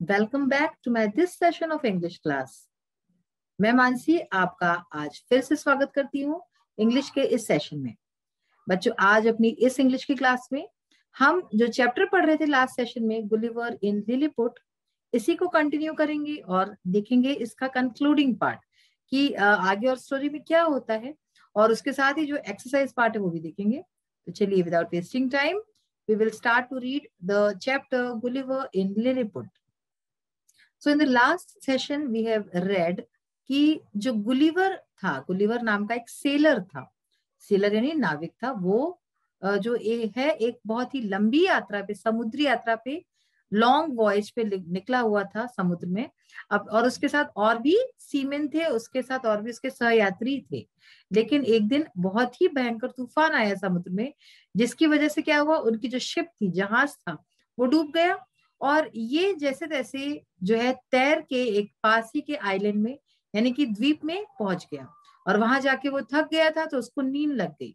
Welcome back to my this session of English class. मैं मानसी आपका आज फिर से स्वागत करती हूँ इंग्लिश के इस सेशन में। बच्चों, आज अपनी इस इंग्लिश की क्लास में हम जो चैप्टर पढ़ रहे थे लास्ट सेशन में, गुलिवर इन लिलीपुट, इसी को कंटिन्यू करेंगे और देखेंगे इसका कंक्लूडिंग पार्ट कि आगे और स्टोरी में क्या होता है, और उसके साथ ही जो एक्सरसाइज पार्ट है वो भी देखेंगे। तो चलिए, without wasting time we will start to read the chapter Gulliver in Lilliput. So in the last session we have read कि जो गुलिवर था, गुलिवर नाम का एक सेलर था, सेलर यानी नाविक था, वो जो एक बहुत ही लंबी यात्रा पे, समुद्री यात्रा पे, लॉन्ग वॉयज पे निकला हुआ था समुद्र में। अब और उसके साथ और भी सीमेन थे, उसके साथ और भी उसके सहयात्री थे। लेकिन एक दिन बहुत ही भयंकर तूफान आया समुद्र में, जिसकी वजह से क्या हुआ, उनकी जो शिप थी, जहाज था, वो डूब गया। और ये जैसे तैसे जो है तैर के एक पास ही के आइलैंड में यानी कि द्वीप में पहुंच गया, और वहां जाके वो थक गया था तो उसको नींद लग गई।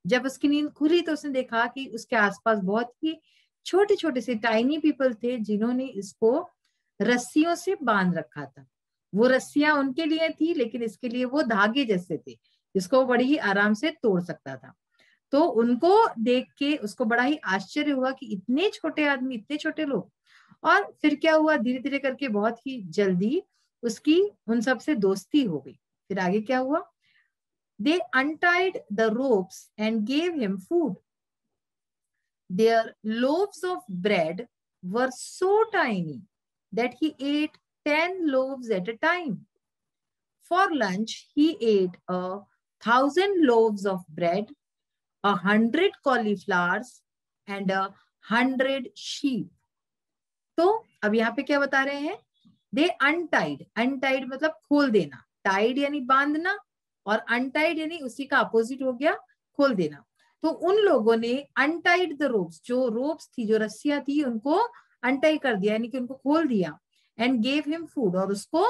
जब उसकी नींद खुली तो उसने देखा कि उसके आसपास बहुत ही छोटे छोटे से टाइनी पीपल थे, जिन्होंने इसको रस्सियों से बांध रखा था। वो रस्सियां उनके लिए थी, लेकिन इसके लिए वो धागे जैसे थे, जिसको बड़ी ही आराम से तोड़ सकता था। तो उनको देख के उसको बड़ा ही आश्चर्य हुआ कि इतने छोटे आदमी, इतने छोटे लोग। और फिर क्या हुआ, धीरे धीरे करके बहुत ही जल्दी उसकी उन सब से दोस्ती हो गई। फिर आगे क्या हुआ, they untied the ropes and gave him food. Their loaves of bread were so tiny that he ate 10 loaves at a time. For lunch, he ate 1,000 loaves of bread, 100 cauliflowers and 100 sheep. तो अब यहाँ पे क्या बता रहे हैं, दे untied, untied मतलब खोल देना, टाइड यानी बांधना, और अनटाइड यानी उसी का अपोजिट हो गया खोल देना। तो उन लोगों ने अनटाइड द रोप्स, जो रोप्स थी, जो रस्सियां थी, उनको अनटाई कर दिया, यानी कि उनको खोल दिया। एंड गेव हिम फूड, और उसको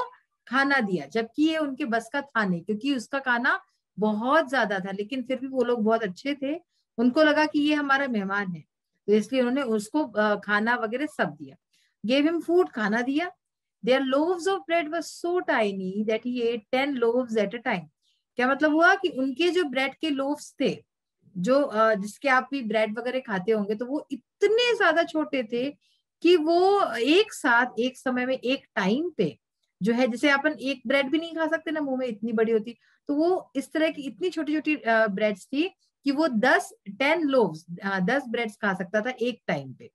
खाना दिया, जबकि ये उनके बस का था नहीं, क्योंकि उसका खाना बहुत ज्यादा था। लेकिन फिर भी वो लोग बहुत अच्छे थे, उनको लगा कि ये हमारा मेहमान है, तो इसलिए उन्होंने उसको खाना वगैरह सब दिया। गेव हिम फूड, खाना दिया। Their loaves of bread were so tiny that he ate 10 loaves at a time. क्या मतलब हुआ कि उनके जो ब्रेड के लोव्स थे, जो जिसके आप भी ब्रेड वगैरह खाते होंगे, तो वो इतने ज्यादा छोटे थे कि वो एक साथ एक समय में एक टाइम पे जो है, जैसे अपन एक ब्रेड भी नहीं खा सकते ना, मुंह में इतनी बड़ी होती, तो वो इस तरह की इतनी छोटी छोटी ब्रेड्स थी कि वो 10 लोव्स, 10 ब्रेड्स खा सकता था एक टाइम पे।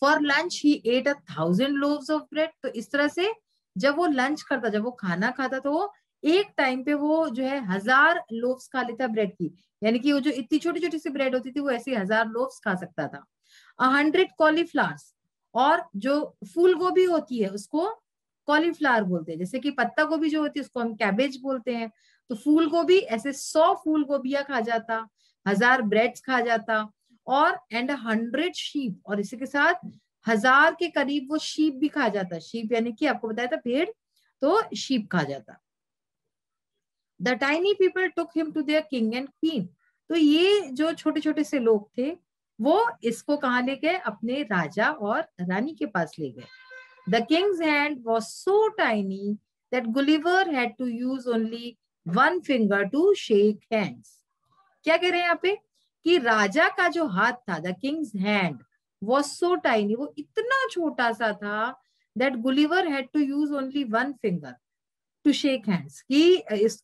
For lunch he ate 1,000 loaves of bread. तो इस तरह से जब वो लंच करता, जब वो खाना खाता, तो वो एक टाइम पे वो जो है 1,000 लोव्स खा लेता ब्रेड की, यानी कि वो जो इतनी छोटी छोटी सी ब्रेड होती थी, वो ऐसी 1,000 लोव्स खा सकता था। 100 कॉलीफ्लावर्स, और जो फूल गोभी होती है उसको कॉलीफ्लावर बोलते हैं, जैसे कि पत्ता गोभी जो होती है उसको हम कैबेज बोलते हैं। तो फूल गोभी, ऐसे 100 फूल गोभियां खा जाता, 1,000 ब्रेड्स खा जाता, और एंड 100 शीप, और इसी के साथ 1,000 के करीब वो शीप भी खा जाता। शीप यानी कि आपको बताया था भेड़, तो शीप खा जाता। The tiny people took him to their king and queen. तो ये जो छोटे छोटे से लोग थे, वो इसको कहाँ ले गए, अपने राजा और रानी के पास ले गए। The king's hand was so tiny that Gulliver had to use only 1 finger to shake hands. क्या कह रहे हैं यहाँ पे कि राजा का जो हाथ था, the king's hand was so tiny, वो इतना छोटा सा था, that Gulliver had to use only 1 finger to shake hands, कि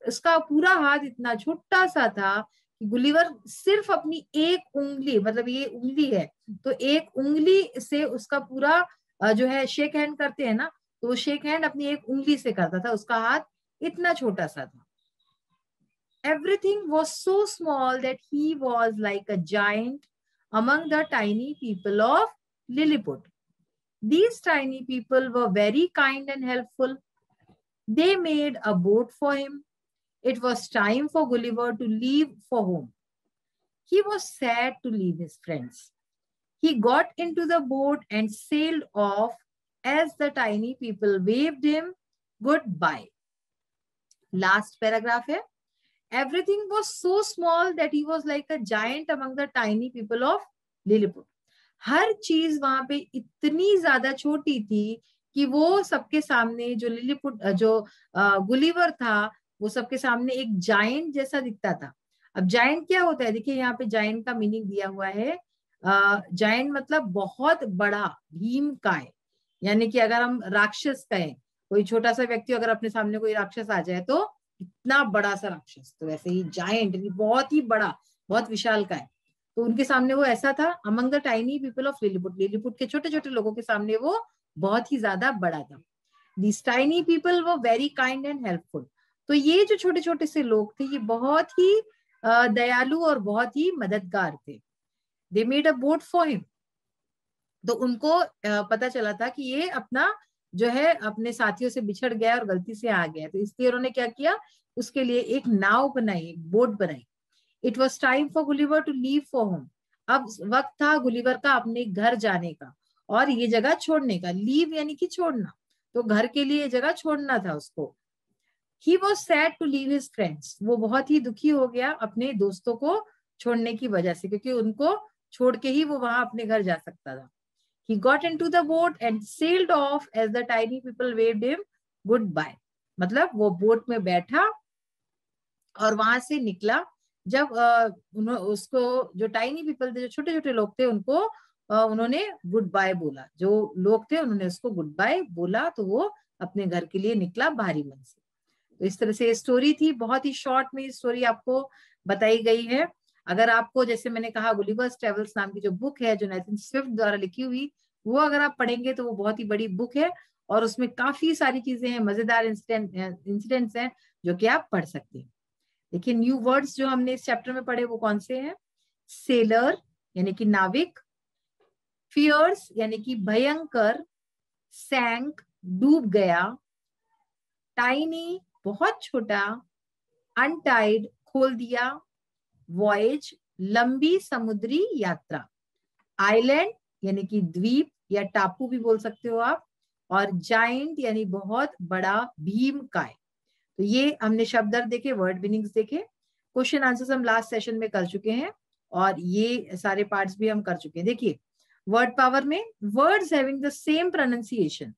इसका पूरा हाथ इतना छोटा सा था कि गुलिवर सिर्फ अपनी एक उंगली, मतलब ये उंगली है, तो एक उंगली से उसका पूरा जो है शेक हैंड करते हैं ना, तो वो शेक हैंड अपनी एक उंगली से करता था, उसका हाथ इतना छोटा सा था। Everything was so small that he was like a giant among the tiny people of Lilliput. These tiny people were very kind and helpful. They made a boat for him. It was time for Gulliver to leave for home. He was sad to leave his friends. He got into the boat and sailed off as the tiny people waved him goodbye. Last paragraph है, everything was so small that he was like a giant among the tiny people of Lilliput. हर चीज वहां पे इतनी ज्यादा छोटी थी कि वो सबके सामने जो लिलीपुट जो गुलिवर था वो सबके सामने एक जायंट जैसा दिखता था। अब जायंट क्या होता है, देखिए यहाँ पे जायंट का मीनिंग दिया हुआ है। जायंट मतलब बहुत बड़ा, भीम काय, यानी कि अगर हम राक्षस कहें, कोई छोटा सा व्यक्ति अगर अपने सामने कोई राक्षस आ जाए तो इतना बड़ा सा राक्षस, तो वैसे ही जायंट बहुत ही बड़ा, बहुत विशाल काय। तो उनके सामने वो ऐसा था। Among the tiny people of Lilliput, Lilliput के छोटे छोटे लोगों के सामने वो बहुत ही ज्यादा बड़ा था। दिस टाइनी पीपल वो वेरी काइंड एंड हेल्पफुल। तो ये जो छोटे छोटे से लोग थे ये बहुत ही दयालु और बहुत ही मददगार थे। They made a boat for him. तो उनको पता चला था कि ये अपना जो है अपने साथियों से बिछड़ गया और गलती से आ गया, तो इसलिए उन्होंने क्या किया, उसके लिए एक नाव बनाई, एक बोट बनाई। It was time for Gulliver to leave for home. अब वक्त था गुलिवर का अपने घर जाने का और ये जगह छोड़ने का। लीव यानी कि छोड़ना, तो घर के लिए ये जगह छोड़ना था उसको। He was sad to leave his friends. वो बहुत ही दुखी हो गया अपने दोस्तों को छोड़ने की वजह से, क्योंकि उनको छोड़ के ही वो वहां अपने घर जा सकता था। He got into the boat and sailed off as the tiny people waved him goodbye. मतलब वो बोट में बैठा और वहां से निकला। जब उसको जो टाइनी पीपल थे, जो छोटे छोटे लोग थे, उनको उन्होंने गुड बाय बोला, जो लोग थे उन्होंने उसको गुड बाय बोला, तो वो अपने घर के लिए निकला भारी मन से। तो इस तरह से स्टोरी थी, बहुत ही शॉर्ट में स्टोरी आपको बताई गई है। अगर आपको, जैसे मैंने कहा, गुलिवर्स ट्रेवल्स नाम की जो बुक है जो नेथन स्विफ्ट द्वारा लिखी हुई, वो अगर आप पढ़ेंगे तो वो बहुत ही बड़ी बुक है और उसमें काफी सारी चीजें हैं, मजेदार इंसिडेंट्स हैं जो कि आप पढ़ सकते हैं। देखिए न्यू वर्ड्स जो हमने इस चैप्टर में पढ़े वो कौन से हैं। सेलर यानी कि नाविक, फियर्स यानी कि भयंकर, सैंक डूब गया, टाइनी बहुत छोटा, अनटाइड खोल दिया, वॉयज लंबी समुद्री यात्रा, आइलैंड यानी कि द्वीप या टापू भी बोल सकते हो आप, और जाइंट यानी बहुत बड़ा, भीम काय। तो ये हमने शब्द अर्थ देखे, वर्ड मीनिंग्स देखे, क्वेश्चन आंसर्स हम लास्ट सेशन में कर चुके हैं और ये सारे पार्ट्स भी हम कर चुके हैं। देखिए वर्ड पावर में, words having the same pronunciation,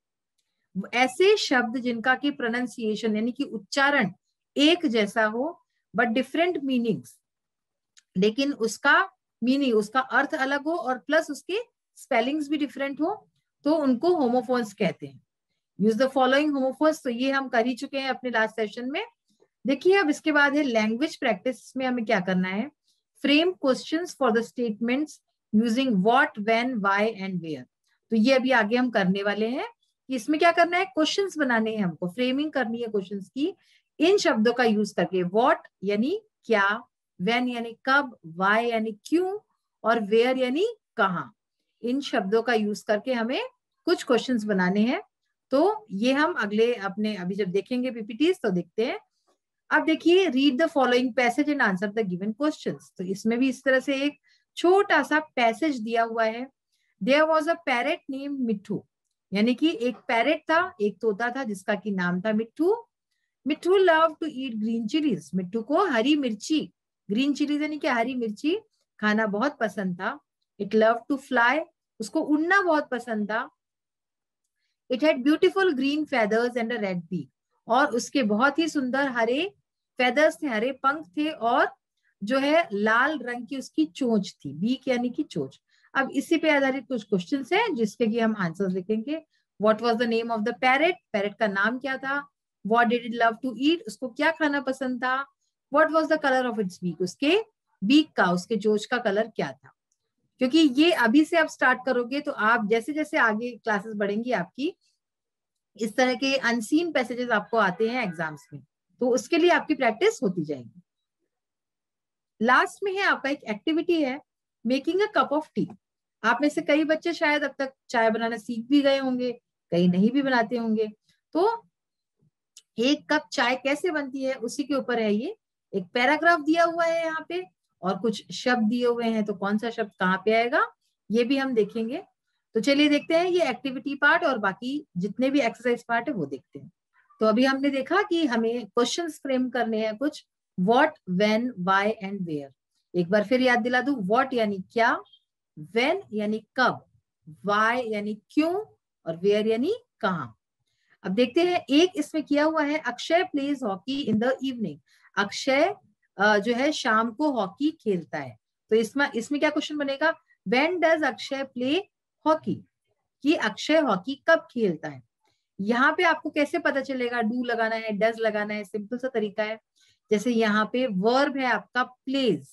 ऐसे शब्द जिनका की प्रोनाउंसिएशन यानी कि उच्चारण एक जैसा हो बट डिफरेंट मीनिंग्स, लेकिन उसका मीनिंग, उसका अर्थ अलग हो और प्लस उसके स्पेलिंग्स भी डिफरेंट हो, तो उनको होमोफोन्स कहते हैं। यूज द फॉलोइंग होमोफोन्स, तो ये हम कर ही चुके हैं अपने लास्ट सेशन में। देखिए अब इसके बाद है लैंग्वेज प्रैक्टिस में हमें क्या करना है। Frame questions for the statements using what, when, why and where. तो ये अभी आगे हम करने वाले हैं कि इसमें क्या करना है, क्वेश्चंस बनाने हैं हमको, फ्रेमिंग करनी है क्वेश्चंस की इन शब्दों का यूज करके। व्हाट यानी क्या, व्हेन यानी कब, व्हाई यानी क्यों, और वेयर यानी कहां। इन शब्दों का यूज करके हमें कुछ क्वेश्चंस बनाने हैं। तो ये हम अगले अपने अभी जब देखेंगे पीपीटीज तो देखते हैं। अब देखिए read the following passage and answer the given questions. तो इसमें भी इस तरह से एक छोटा सा पैसेज दिया हुआ है। There was a parrot name Mitthu, यानी कि एक पैरेट था, एक तोता था जिसका की नाम था Mitthu. Mitthu love to eat green chillies, Mitthu को हरी मिर्ची, ग्रीन चिलीज यानी कि हरी मिर्ची खाना बहुत पसंद था। इट लव टू फ्लाई, उसको उड़ना बहुत पसंद था। It had beautiful green feathers and a red beak, और उसके बहुत ही सुंदर हरे फेदर्स थे, हरे पंख थे, और जो है लाल रंग की उसकी चोंच थी, बीक यानी कि चोंच। अब इसी पे आधारित कुछ क्वेश्चंस हैं जिसके कि हम आंसर्स लिखेंगे। What was the name of the parrot, parrot का नाम क्या था। What did it love to eat, उसको क्या खाना पसंद था। What was the colour of its beak, उसके बीक का, उसके चोंच का कलर क्या था। क्योंकि ये अभी से आप स्टार्ट करोगे तो आप जैसे जैसे आगे क्लासेस बढ़ेंगी आपकी, इस तरह के अनसीन पैसेजेस आपको आते हैं एग्जाम्स में, तो उसके लिए आपकी प्रैक्टिस होती जाएगी। लास्ट में है आपका एक एक्टिविटी है, making a cup of T. आप में से कई बच्चे शायद अब तक चाय बनाना सीख भी गए होंगे, कई नहीं भी बनाते होंगे। तो एक कप चाय कैसे बनती है उसी के ऊपर है ये। एक पैराग्राफ दिया हुआ है यहाँ पे और कुछ शब्द दिए हुए हैं, तो कौन सा शब्द कहाँ पे आएगा ये भी हम देखेंगे। तो चलिए देखते हैं ये एक्टिविटी पार्ट और बाकी जितने भी एक्सरसाइज पार्ट है वो देखते हैं। तो अभी हमने देखा कि हमें क्वेश्चंस फ्रेम करने हैं कुछ, what, when, why and where. एक बार फिर याद दिला दूं, व्हाट यानी क्या, व्हेन यानी कब, वाई यानी क्यों, और वेयर यानी कहां। अब देखते हैं, एक इसमें किया हुआ है, Akshay pledge hockey in the evening. Akshay जो है शाम को हॉकी खेलता है। तो इसमें इसमें क्या क्वेश्चन बनेगा, when does Akshay play hockey, कि अक्षय हॉकी कब खेलता है। यहाँ पे आपको कैसे पता चलेगा, डू लगाना है, डज लगाना है, सिंपल सा तरीका है। जैसे यहाँ पे वर्ब है आपका प्लेज,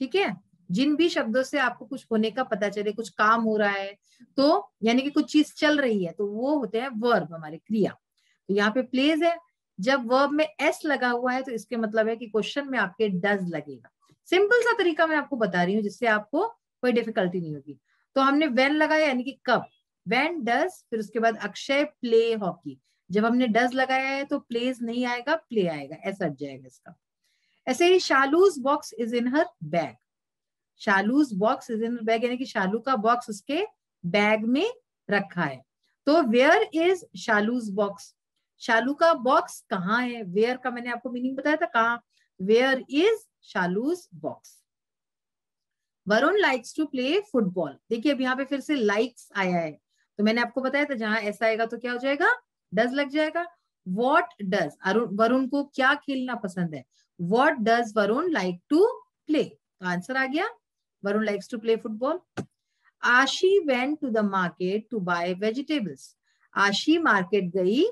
ठीक है। जिन भी शब्दों से आपको कुछ होने का पता चले, कुछ काम हो रहा है तो यानी कि कुछ चीज चल रही है, तो वो होते हैं वर्ब, हमारे क्रिया। तो यहाँ पे प्लेज है, जब वर्ब में एस लगा हुआ है तो इसके मतलब है कि क्वेश्चन में आपके डज लगेगा। सिंपल सा तरीका मैं आपको बता रही हूँ जिससे आपको कोई डिफिकल्टी नहीं होगी। तो हमने वेन लगाया यानी कि कब, वेन डज, फिर उसके बाद अक्षय प्ले हॉकी। जब हमने डज लगाया है तो प्लेज नहीं आएगा, प्ले आएगा, ऐसा हट जाएगा इसका। ऐसे ही Shalu's box is in her bag, Shalu's box is in her bag यानी कि शालू का बॉक्स उसके बैग में रखा है। तो वेयर इज शालूज बॉक्स, शालू का बॉक्स कहाँ है। वेयर का मैंने आपको मीनिंग बताया था, कहाँ, where is Shalu's box. Varun likes to play football. देखिए अब यहाँ पे फिर से लाइक्स आया है, तो मैंने आपको बताया था जहां ऐसा आएगा तो क्या हो जाएगा, डज लग जाएगा। वॉट डज, वरुण को क्या खेलना पसंद है, what does Varun like to play, तो आंसर आ गया, Varun likes to play football. Ashi went to the market to buy vegetables, Ashi market गई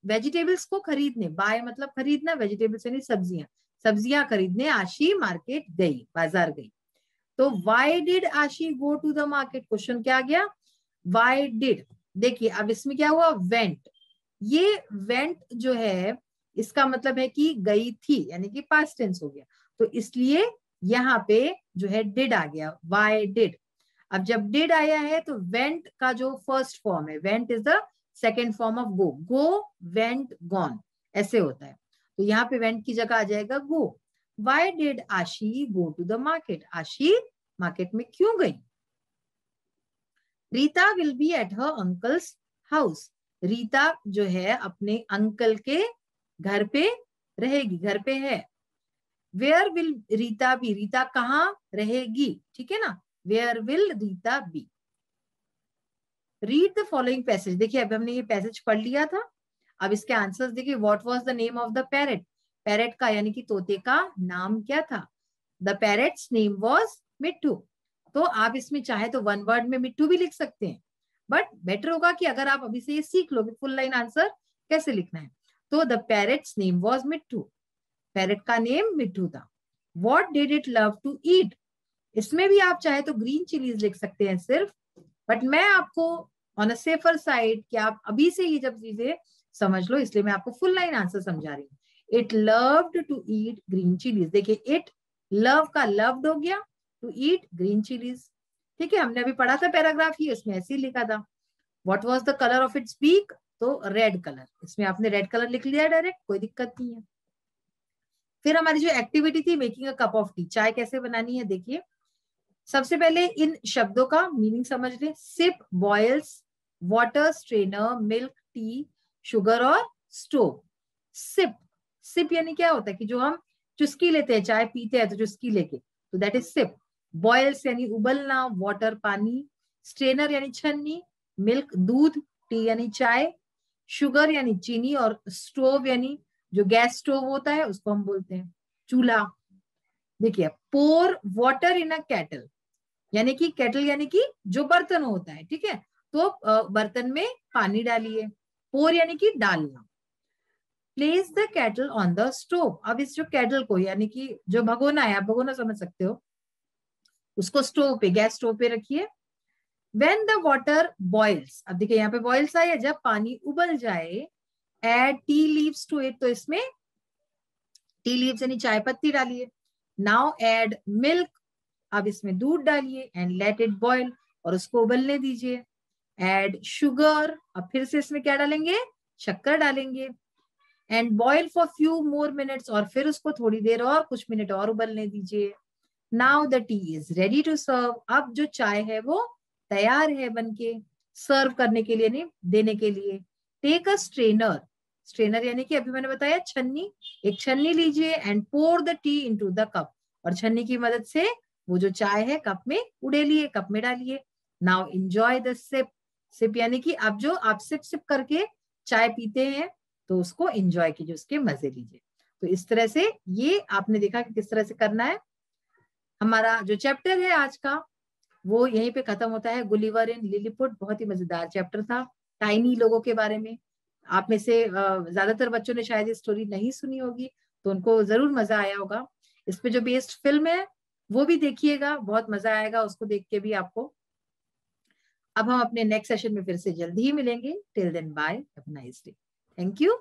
वेजिटेबल्स को खरीदने, बाय मतलब खरीदना, वेजिटेबल्स यानी सब्जियां, सब्जियां खरीदने आशी मार्केट गई, बाजार गई। तो why did Ashi go to the market, question क्या आ गया, वाई डिड। देखिए अब इसमें क्या हुआ, वेंट, ये वेंट जो है इसका मतलब है कि गई थी, यानी कि पास्ट टेंस हो गया, तो इसलिए यहाँ पे जो है डिड आ गया, वाई डिड। अब जब डिड आया है तो वेंट का जो फर्स्ट फॉर्म है, went is the second form of go, go went gone ऐसे होता है, तो यहाँ पे वेंट की जगह आ जाएगा गो। Y did Ashi go to the market, आशी मार्केट में क्यों गई। Rita will be at her uncles house, Rita जो है अपने अंकल के घर पे रहेगी, घर पे है। Where will Rita be, Rita कहाँ रहेगी, ठीक है ना, where will Rita be. Read the following passage, देखिए अभी हमने ये पैसेज पढ़ लिया था, अब इसके आंसर्स देखिए। What was the name of the parrot, parrot का यानी कि तोते का नाम क्या था, द पैरेट्स नेम वाज मिट्टू। तो आप इसमें चाहे तो वन वर्ड में मिट्टू भी लिख सकते हैं, बट बेटर होगा कि अगर आप अभी से ये सीख लो कि फुल लाइन आंसर कैसे लिखना है। तो the parrot's name was Mittu, parrot का नेम मिट्टू था। What did it love to eat, इसमें भी आप चाहे तो ग्रीन चिलीज लिख सकते हैं सिर्फ, बट मैं आपको ऑन अ सेफर साइड कि आप अभी से ये जब चीजें समझ लो, इसलिए मैं आपको फुल लाइन आंसर समझा रही हूँ। It loved to eat green chillies, देखिए इट लव का लव्ड हो गया, टू ईट ग्रीन चिलीज, ठीक है। हमने अभी पढ़ा था पैराग्राफ ही, उसमें ऐसे ही लिखा था। What was the colour of its beak, तो रेड कलर, इसमें आपने रेड कलर लिख लिया डायरेक्ट, कोई दिक्कत नहीं है। फिर हमारी जो एक्टिविटी थी, making a cup of T, चाय कैसे बनानी है, देखिए सबसे पहले इन शब्दों का मीनिंग समझ ले। Sip, boils, water, strainer, milk, tea, sugar और स्टोव। सिप, सिप यानी क्या होता है कि जो हम चुस्की लेते हैं, चाय पीते हैं तो चुस्की लेके, तो दैट इज सिप। बॉयल्स यानी उबलना, वाटर पानी, स्ट्रेनर यानी छन्नी, मिल्क दूध, टी यानी चाय, शुगर यानी चीनी, और स्टोव यानी जो गैस स्टोव होता है उसको हम बोलते हैं चूल्हा। देखिए पोर वाटर इन अ केटल, यानी कि केटल यानी कि जो बर्तन होता है, ठीक है, तो बर्तन में पानी डालिए। पोर यानी कि डालना। Place the kettle on the stove, अब इस जो केटल को यानी कि जो भगोना है, आप भगोना समझ सकते हो, उसको स्टोव पे, गैस स्टोव पे रखिए। व्हेन द वाटर बॉइल्स, अब देखिए यहाँ पे बॉइल्स आया, जब पानी उबल जाए, add tea leaves to it, तो इसमें टी लीव्स यानी चाय पत्ती डालिए। नाउ एड मिल्क, अब इसमें दूध डालिए, एंड लेट इट बॉयल, और उसको उबलने दीजिए। एड शुगर, अब फिर से इसमें क्या डालेंगे, शक्कर डालेंगे। And boil for few more minutes, और फिर उसको थोड़ी देर और, कुछ मिनट और उबलने दीजिए। Now the tea is ready to serve, अब जो चाय है वो तैयार है बनके, सर्व करने के लिए नहीं, देने के लिए। टेक अ स्ट्रेनर, स्ट्रेनर यानी कि अभी मैंने बताया छन्नी, एक छन्नी लीजिए, and pour the tea into the cup, और छन्नी की मदद से वो जो चाय है कप में उड़ेलिए, कप में डालिए। Now enjoy the sip. Sip यानी कि अब जो आप सिप सिप करके चाय पीते हैं तो उसको एंजॉय कीजिए, उसके मजे लीजिए। तो इस तरह से ये आपने देखा कि किस तरह से करना है। हमारा जो चैप्टर है आज का वो यहीं पे खत्म होता है। गुलिवर इन लिलीपुट बहुत ही मजेदार चैप्टर था, टाइनी लोगों के बारे में। आप में से ज्यादातर बच्चों ने शायद ये स्टोरी नहीं सुनी होगी, तो उनको जरूर मजा आया होगा। इस पे जो बेस्ड फिल्म है वो भी देखिएगा, बहुत मजा आएगा उसको देख के भी आपको। अब हम अपने नेक्स्ट सेशन में फिर से जल्दी ही मिलेंगे। Till then bye, have a nice day. Thank you.